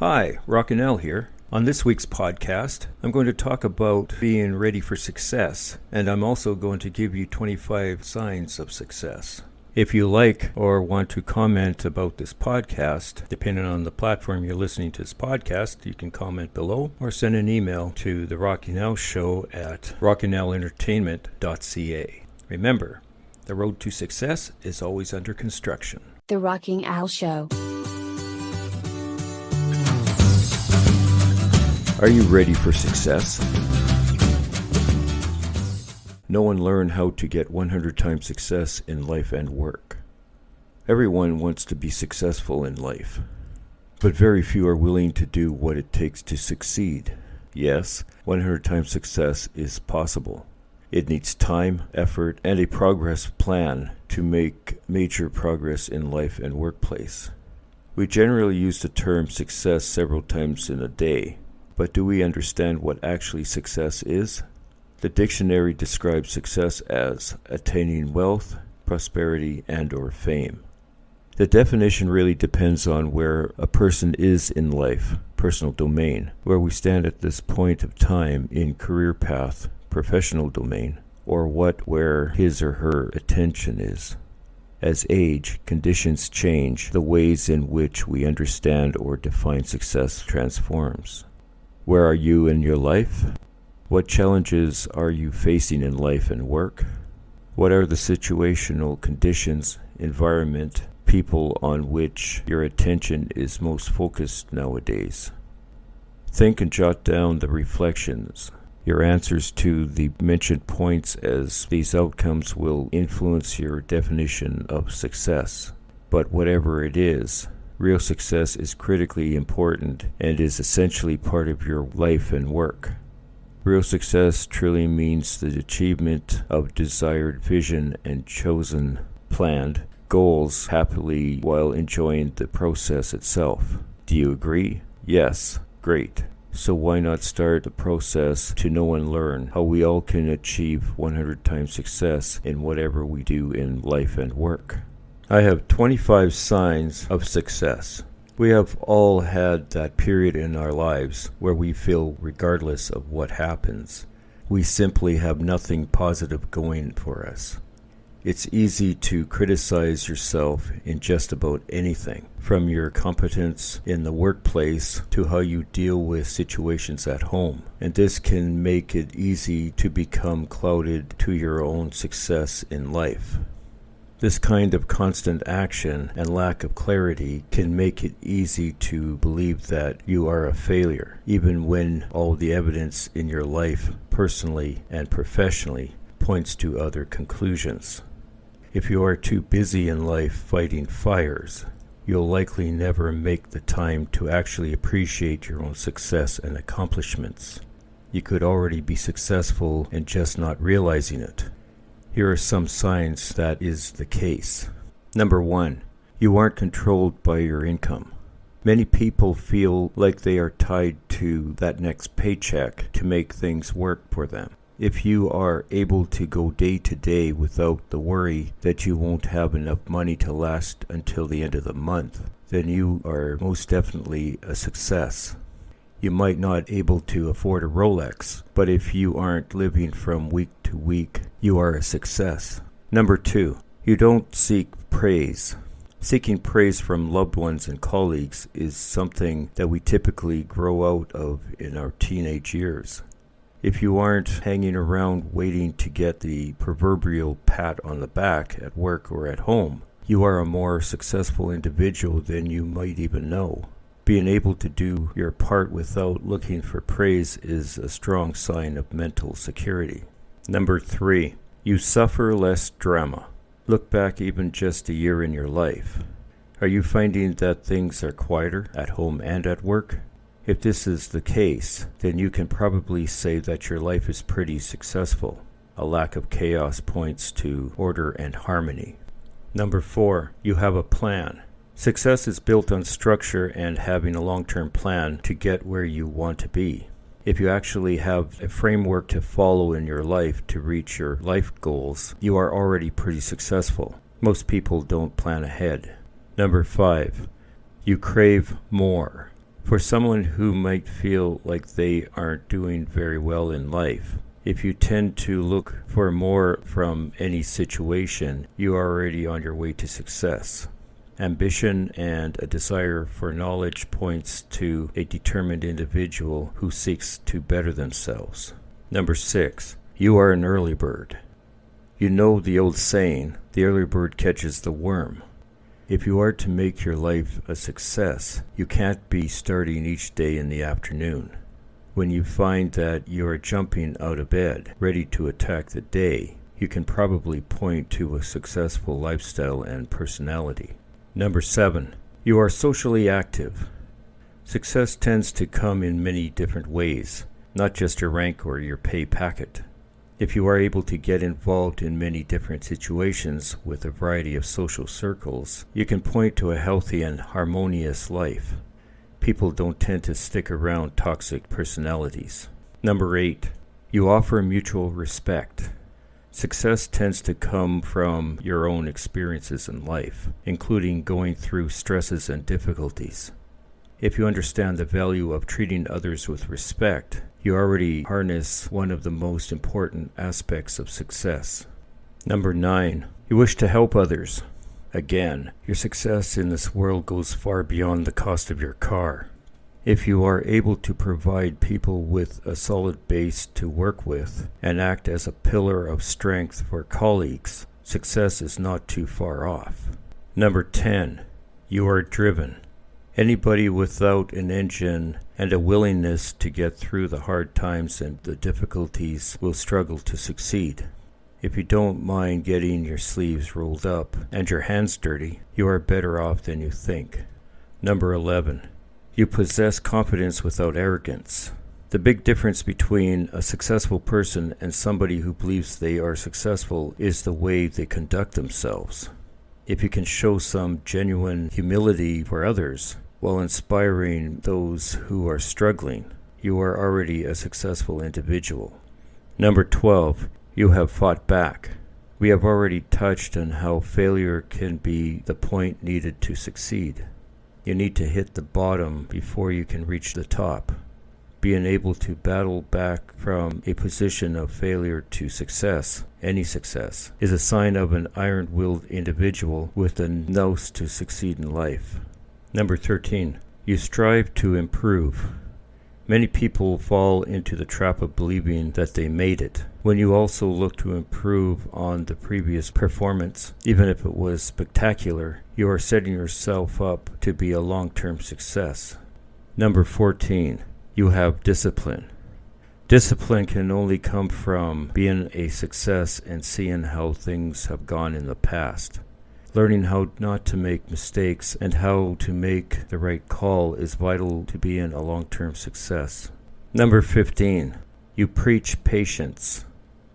Hi, Rockinell here. On this week's podcast, I'm going to talk about being ready for success, and I'm also going to give you 25 signs of success. If you like or want to comment about this podcast, depending on the platform you're listening to this podcast, you can comment below or send an email to the Rockinell Show at rockinellentertainment.ca. Remember, the road to success is always under construction. The Rocking Owl Show. Are you ready for success? No one learned how to get 100 times success in life and work. Everyone wants to be successful in life, but very few are willing to do what it takes to succeed. Yes, 100 times success is possible. It needs time, effort, and a progress plan to make major progress in life and workplace. We generally use the term success several times in a day. But do we understand what actually success is? The dictionary describes success as attaining wealth, prosperity, and/or fame. The definition really depends on where a person is in life, personal domain, where we stand at this point of time in career path, professional domain, or where his or her attention is. As age, conditions change, the ways in which we understand or define success transforms. Where are you in your life? What challenges are you facing in life and work? What are the situational conditions, environment, people on which your attention is most focused nowadays? Think and jot down the reflections, your answers to the mentioned points, as these outcomes will influence your definition of success. But whatever it is, real success is critically important and is essentially part of your life and work. Real success truly means the achievement of desired vision and chosen, planned goals happily while enjoying the process itself. Do you agree? Yes. Great. So why not start the process to know and learn how we all can achieve 100 times success in whatever we do in life and work? I have 25 signs of success. We have all had that period in our lives where we feel, regardless of what happens, we simply have nothing positive going for us. It's easy to criticize yourself in just about anything, from your competence in the workplace to how you deal with situations at home. And this can make it easy to become clouded to your own success in life. This kind of constant action and lack of clarity can make it easy to believe that you are a failure, even when all the evidence in your life, personally and professionally, points to other conclusions. If you are too busy in life fighting fires, you'll likely never make the time to actually appreciate your own success and accomplishments. You could already be successful and just not realizing it. Here are some signs that is the case. Number 1, you aren't controlled by your income. Many people feel like they are tied to that next paycheck to make things work for them. If you are able to go day to day without the worry that you won't have enough money to last until the end of the month, then you are most definitely a success. You might not be able to afford a Rolex, but if you aren't living from week to week, you are a success. Number 2, you don't seek praise. Seeking praise from loved ones and colleagues is something that we typically grow out of in our teenage years. If you aren't hanging around waiting to get the proverbial pat on the back at work or at home, you are a more successful individual than you might even know. Being able to do your part without looking for praise is a strong sign of mental security. Number 3, you suffer less drama. Look back even just a year in your life. Are you finding that things are quieter at home and at work? If this is the case, then you can probably say that your life is pretty successful. A lack of chaos points to order and harmony. Number 4, you have a plan. Success is built on structure and having a long-term plan to get where you want to be. If you actually have a framework to follow in your life to reach your life goals, you are already pretty successful. Most people don't plan ahead. Number 5, you crave more. For someone who might feel like they aren't doing very well in life, if you tend to look for more from any situation, you are already on your way to success. Ambition and a desire for knowledge points to a determined individual who seeks to better themselves. Number 6, you are an early bird. You know the old saying, the early bird catches the worm. If you are to make your life a success, you can't be starting each day in the afternoon. When you find that you are jumping out of bed, ready to attack the day, you can probably point to a successful lifestyle and personality. Number 7, you are socially active. Success tends to come in many different ways, not just your rank or your pay packet. If you are able to get involved in many different situations with a variety of social circles, you can point to a healthy and harmonious life. People don't tend to stick around toxic personalities. Number 8, you offer mutual respect. Success tends to come from your own experiences in life, including going through stresses and difficulties. If you understand the value of treating others with respect, you already harness one of the most important aspects of success. Number 9, you wish to help others. Again, your success in this world goes far beyond the cost of your car. If you are able to provide people with a solid base to work with and act as a pillar of strength for colleagues, success is not too far off. Number 10, you are driven. Anybody without an engine and a willingness to get through the hard times and the difficulties will struggle to succeed. If you don't mind getting your sleeves rolled up and your hands dirty, you are better off than you think. Number 11, you possess confidence without arrogance. The big difference between a successful person and somebody who believes they are successful is the way they conduct themselves. If you can show some genuine humility for others while inspiring those who are struggling, you are already a successful individual. Number 12, you have fought back. We have already touched on how failure can be the point needed to succeed. You need to hit the bottom before you can reach the top. Being able to battle back from a position of failure to success, any success, is a sign of an iron-willed individual with a nous to succeed in life. Number 13, you strive to improve. Many people fall into the trap of believing that they made it, when you also look to improve on the previous performance. Even if it was spectacular, you are setting yourself up to be a long-term success. Number 14, you have discipline. Discipline can only come from being a success and seeing how things have gone in the past. Learning how not to make mistakes and how to make the right call is vital to being a long-term success. Number 15, you preach patience.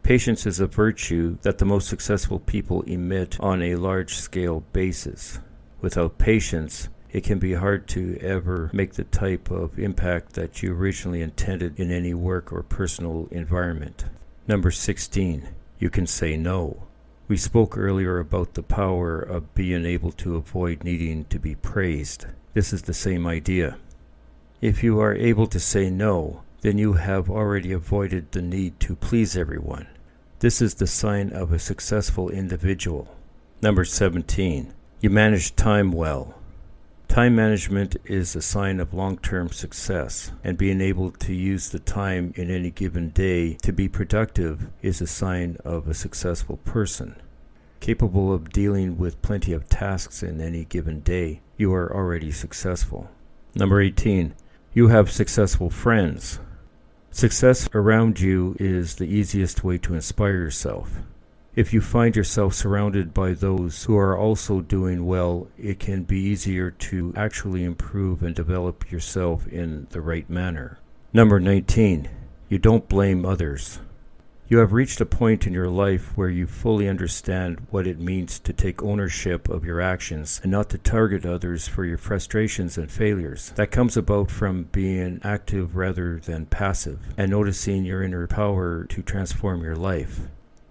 Patience is a virtue that the most successful people emit on a large-scale basis. Without patience, it can be hard to ever make the type of impact that you originally intended in any work or personal environment. Number 16, you can say no. We spoke earlier about the power of being able to avoid needing to be praised. This is the same idea. If you are able to say no, then you have already avoided the need to please everyone. This is the sign of a successful individual. Number 17, you manage time well. Time management is a sign of long-term success, and being able to use the time in any given day to be productive is a sign of a successful person. Capable of dealing with plenty of tasks in any given day, you are already successful. Number 18, you have successful friends. Success around you is the easiest way to inspire yourself. If you find yourself surrounded by those who are also doing well, it can be easier to actually improve and develop yourself in the right manner. Number 19, you don't blame others. You have reached a point in your life where you fully understand what it means to take ownership of your actions and not to target others for your frustrations and failures. That comes about from being active rather than passive and noticing your inner power to transform your life.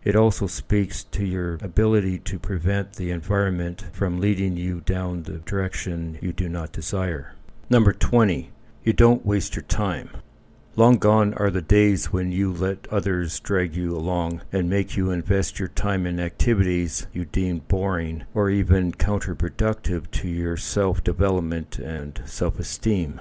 It also speaks to your ability to prevent the environment from leading you down the direction you do not desire. Number 20, You don't waste your time. Long gone are the days when you let others drag you along and make you invest your time in activities you deem boring or even counterproductive to your self-development and self-esteem.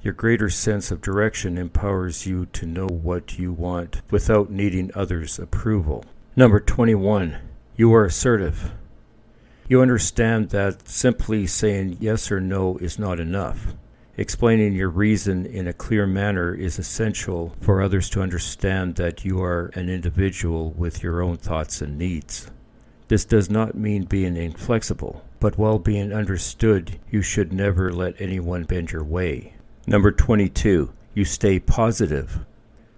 Your greater sense of direction empowers you to know what you want without needing others' approval. Number 21. You are assertive. You understand that simply saying yes or no is not enough. Explaining your reason in a clear manner is essential for others to understand that you are an individual with your own thoughts and needs. This does not mean being inflexible, but while being understood, you should never let anyone bend your way. Number 22. You stay positive.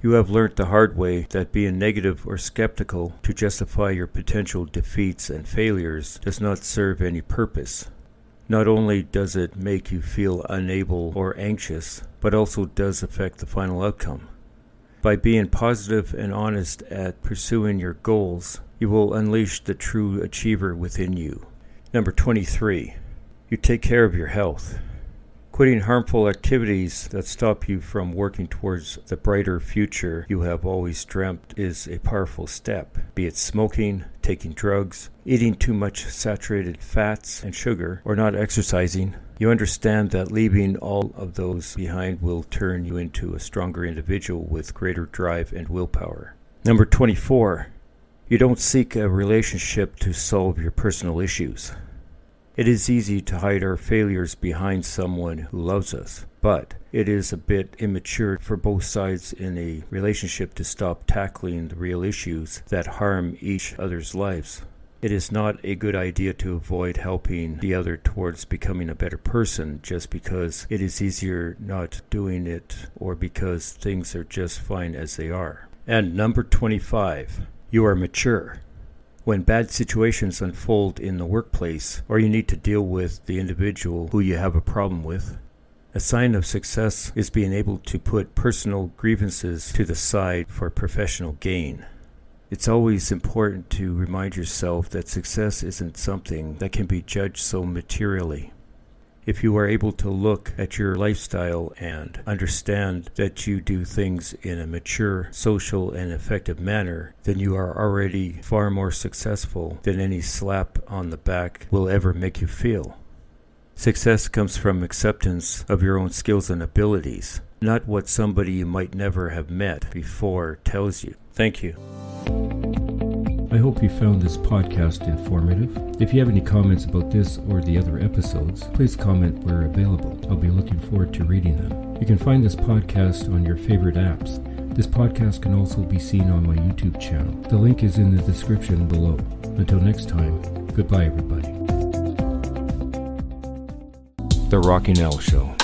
You have learnt the hard way that being negative or skeptical to justify your potential defeats and failures does not serve any purpose. Not only does it make you feel unable or anxious, but also does affect the final outcome. By being positive and honest at pursuing your goals, you will unleash the true achiever within you. Number 23. You take care of your health. Quitting harmful activities that stop you from working towards the brighter future you have always dreamt is a powerful step, be it smoking, taking drugs, eating too much saturated fats and sugar, or not exercising. You understand that leaving all of those behind will turn you into a stronger individual with greater drive and willpower. Number 24. You don't seek a relationship to solve your personal issues. It is easy to hide our failures behind someone who loves us, but it is a bit immature for both sides in a relationship to stop tackling the real issues that harm each other's lives. It is not a good idea to avoid helping the other towards becoming a better person just because it is easier not doing it or because things are just fine as they are. And number 25, you are mature. When bad situations unfold in the workplace, or you need to deal with the individual who you have a problem with, a sign of success is being able to put personal grievances to the side for professional gain. It's always important to remind yourself that success isn't something that can be judged so materially. If you are able to look at your lifestyle and understand that you do things in a mature, social, and effective manner, then you are already far more successful than any slap on the back will ever make you feel. Success comes from acceptance of your own skills and abilities, not what somebody you might never have met before tells you. Thank you. I hope you found this podcast informative. If you have any comments about this or the other episodes, please comment where available. I'll be looking forward to reading them. You can find this podcast on your favorite apps. This podcast can also be seen on my YouTube channel. The link is in the description below. Until next time, goodbye everybody. The Rocking L Show.